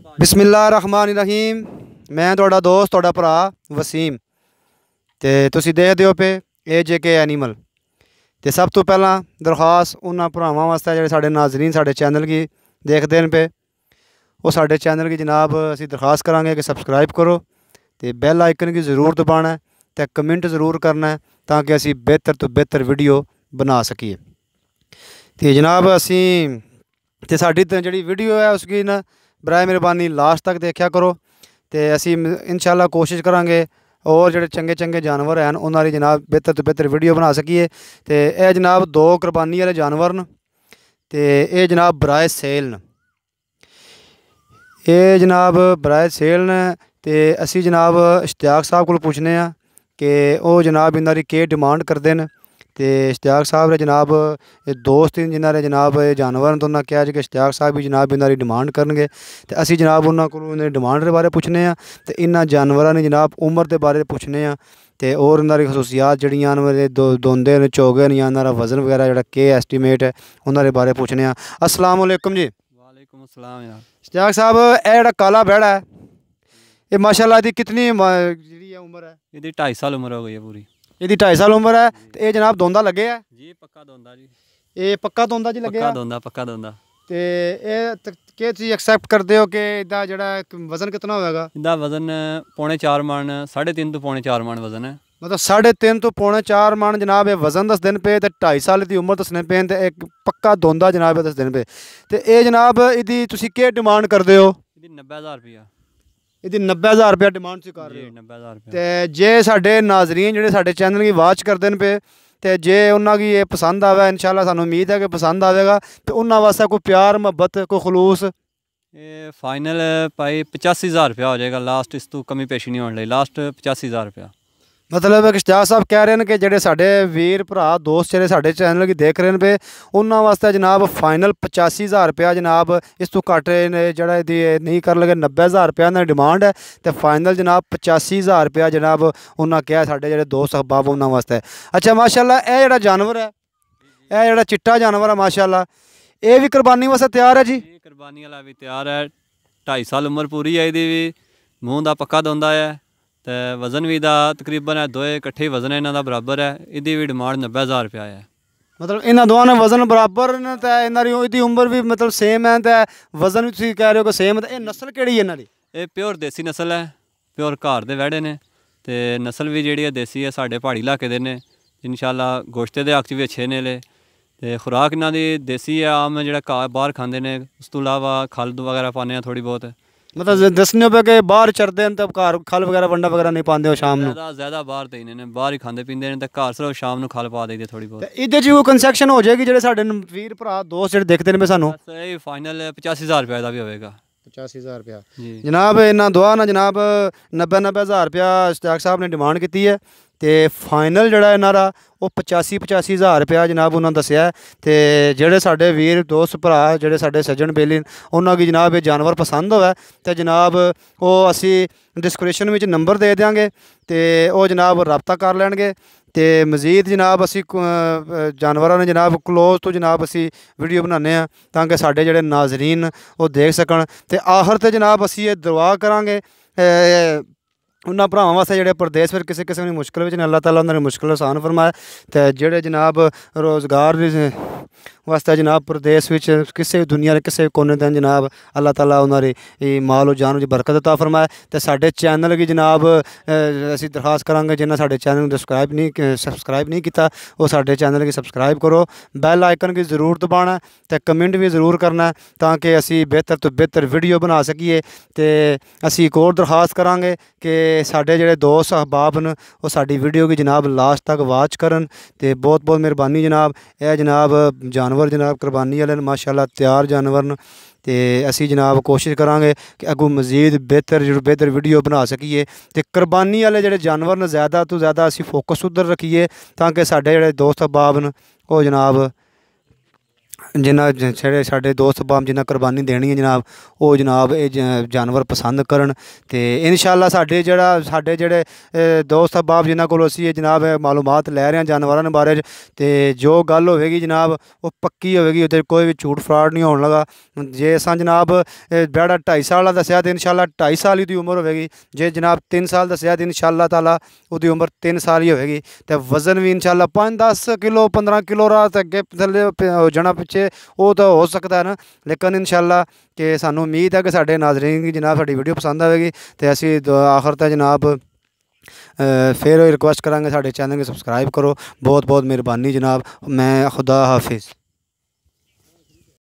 बिस्मिल्लाहिर्रहमानिर्रहीम। मैं तुहाडा दोस्त तुहाडा भरा वसीम ते तुसीं देखदे हो पे AJK एनिमल। ते सब तो पहला दरखास्त उन्हां भरावां वास्ते जेह्ड़े साढ़े नाजरीन साढ़े चैनल गी देखदे न पे वो साढ़े चैनल गी जनाब असीं दरखास्त करांगे कि सबसक्राइब करो ते बैल आइकन गी ज़रूर दबाना है ते कमेंट ज़रूर करना है ताकि असीं बेहतर तो बेहतर वीडियो बना सकीए। ते जनाब असीं ते साडी जिहड़ी वीडियो है उसकी ना बराए मेहरबानी लास्ट तक देखा करो तो असी इंशाल्लाह कोशिश करांगे और जो चंगे चंगे जानवर हैं उन्होंने जनाब बेहतर तो बेहतर वीडियो बना सकीए। तो यह जनाब दो कुर्बानी वाले जानवर न ते ये जनाब बराए सेल न, ये जनाब बराए सेल न। तो असी जनाब इश्तियाक साहब को पूछने कि वो जनाब इन्होंने के डिमांड करते हैं। तो इश्तियाक साहब ने जनाब दोस्त जिन्होंने जनाब जानवर तो उन्हें कहा कि इश्तियाक साहब भी जनाब इन्होंने डिमांड करनगे तो असी जनाब उन्होंने डिमांड के बारे पुछने तो इन्होंने जानवरों ने जनाब उम्र के बारे पुछने तो और इन्होंनी खसूसियात जड़ियाँ दोंदे ने चोगे ने या इन्होंने वजन वगैरह जो के एस्टीमेट है उन्होंने बारे पुछने। अस्सलाम वालेकुम जी। वालेकुम अस्सलाम यार। इश्तियाक साहब यह जो काला बैड़ा है ये माशाल्लाह दी कितनी जी उम्र है? ये 2.5 साल उम्र हो गई है पूरी। ये 2.5 साल उम्र है तो ये जनाब दोंदा लगे है जी? पक्का दोंदा जी। ये पक्का दोंदा जी लगे? पक्का दोंदा। तो ये क्या चीज़ एक्सैप्ट करते हो कि इदा जड़ा वजन कितना होगा? इदा वजन 3.5 मन 3.5 तो 4.5 मन वजन है। मतलब 3.5 तो 4.5 मन जनाब ये वजन दस दिन पे तो 2.5 साल की उम्र दसने पे तो एक पक्का दोंदा जनाब दस दिन पे। तो ये जनाब इसकी तुसी क्या डिमांड करते हो? 90,000 रुपया। ਇਹਦੀ 90,000 रुपया डिमांड से कर रहे हो? 90,000 रुपया। तो जे साडे नाजरीन जिहड़े साडे चैनल की वाच करते हैं पे तो जे उन्होंने की ये पसंद आवे इंशाल्लाह सानू उम्मीद है कि पसंद आवेगा तो उन्होंने वास्ते कोई प्यार मुहब्बत कोई खलूस ये फाइनल भाई 85,000 रुपया हो जाएगा लास्ट, इस तो कमी पेशी नहीं होने लगी। लास्ट 85,000 रुपया। मतलब इश्तियाक साहब कह रहे हैं कि जेडे साडे वीर भरा दोस्त जेडे साडे चैनल की देख रहे हैं पे उन्होंने वास्ते जनाब फाइनल 85,000 रुपया जनाब इस तो घट जरा नहीं कर लगे 90,000 रुपया इन्होंने डिमांड है तो फाइनल जनाब 85,000 रुपया जनाब उन्होंने कहा साडे जेडे दोस्त अहबाब उन्होंने वास्ते। अच्छा माशाल्लाह यह जोड़ा जानवर है यह जोड़ा चिट्टा जानवर है माशाल्लाह ये भी कुर्बानी वास्ते तैयार है जी? कुर्बानी वाला भी तैयार है। 2.5 साल उम्र पूरी है, ये भी मूँह का पक्का दोंदा है तो वजन भी इदा तकरीबन है दोए इकट्ठे वजन है इन्हों का बराबर है। इसकी भी डिमांड 90,000 रुपया है। मतलब इन्होंने दोनों ने वजन बराबर ने तो इन्होंने उम्र भी मतलब सेम है तो वजन भी तुम कह रहे हो कि सेम है। तो नस्ल केड़ी है इन्होंने? ये प्योर देसी नस्ल है, प्योर घर के वैड़े ने तो नस्ल भी जी देसी है साढ़े पहाड़ी इलाके दे ने। इंशाल्लाह गोश्ते के हक भी अच्छे ने ले तो खुराक इन्हों की देसी है। आम जो घाह बाहर खाते हैं उस तो इलावा खल वगैरह पाने थोड़ी बहुत। मतलब दसने पे कि बाहर चरते हैं तो घर खल वगैरह वंडा वगैरह नहीं पाते हो शाम को? ज़्यादा बाहर तो इन्हें बाहर ही खाते पीते हैं तो घर सिर्फ शाम को खल पा देते थोड़ी बहुत। इहदे च कोई कंसैक्शन हो जाएगी जो साढ़े वीर भरा दोस्त जो देखते हैं सानू? यही फाइनल 85,000 रुपये का भी होगा। 85,000 रुपया जनाब इन्होंने दोआ ना जनाब 90,000 रुपया इश्तियाक साहब ने डिमांड की है तो फाइनल जड़ा इन्होंने वो 85,000 रुपया जनाब उन्होंने दसिया। तो जोड़े साढ़े वीर दोस्त भरा जोड़े साढ़े सज्जन बेली उन्होंने जनाब ये जानवर पसंद होवे तो जनाब वो असी डिस्क्रिप्शन में नंबर दे देंगे तो वो जनाब रबता कर लैणगे। तो मजीद जनाब असी जानवरों ने जनाब क्लोज तो जनाब असी वीडियो बनाने ताकि साढ़े जोड़े नाजरीन वो देख सकन। तो आखिर तो जनाब असी ये दुआ करांगे उन्होंने भरावां वास्ते जोड़े प्रदेश फिर किसी किसी की मुश्किल में अल्लाह ताला उन्होंने मुश्किल आसान फरमाए। तो जोड़े जनाब रोज़गार वास्ते जनाब प्रदेश में किसी भी दुनिया के किसी भी कोने दिन जनाब अल्लाह ताला उन्होंने माल और जान बरकत अता फरमाए। तो साढ़े चैनल की जनाब असी दरखास्त करांगे जिन्हें साढ़े चैनल को सबसक्राइब नहीं किया वो साढ़े चैनल की सबसक्राइब करो, बैल आइकन की जरूर दबाना तो कमेंट भी जरूर करना ताकि असी बेहतर तो बेहतर वीडियो बना सकीए। तो असी एक और दरखास्त करांगे कि साढ़े जोड़े दोस्त अहबाब न वो साड़ी वीडियो की जनाब लास्ट तक वाच करन। तो बहुत बहुत मेहरबानी जनाब। यह जनाब जानवर जनाब कुर्बानी वाले माशाल्लाह तैयार जानवर न तो असी जनाब कोशिश करांगे कि अगू मजीद बेहतर वीडियो बना सकीए। तो कुर्बानी वाले जोड़े जानवर न ज़्यादा तो ज़्यादा असी फोकस उधर रखिए ताकि साढ़े जोड़े दोस्त अहबाब न वो जनाब जिन्ना जेह्ड़े साढ़े दोस्त अहबाब जिन्ना कुर्बानी देनी है जनाब, वो जनाब ये जानवर पसंद करन। ते इंशाअल्लाह साढ़े जेह्ड़े दोस्त अहबाब जिन्ना कोल असीं जनाब मालूमात लै रहे हैं जानवरां दे बारे च, ते जो गल होवेगी जनाब वो पक्की होवेगी, ओह्दे कोई भी झूठ फ्रॉड नहीं होने लगा। जे असां जनाब बेड़ा 2.5 साल दा दस्सेआ ते इंशाअल्लाह 2.5 साल ही दी उम्र होवेगी। जे जनाब 3 साल दस्सेआ ते इंशाअल्लाह ताला ओह्दी उम्र 3 साल ही होवेगी। ते वज़न भी इंशाअल्लाह 5-10 किलो 15 किलो रा ते अग्गे थल्ले हो जाना पिच्छे वो तो हो सकता है ना, लेकिन इंशाअल्लाह कि सानू उम्मीद है कि साढ़े नाज़रीन गी जनाब साड़ी वीडियो पसंद आएगी। तो असी आखिर तक जनाब फिर रिक्वेस्ट करांगे साढ़े चैनल को सब्सक्राइब करो। बहुत बहुत मेहरबानी जनाब। मैं खुदा हाफिज़।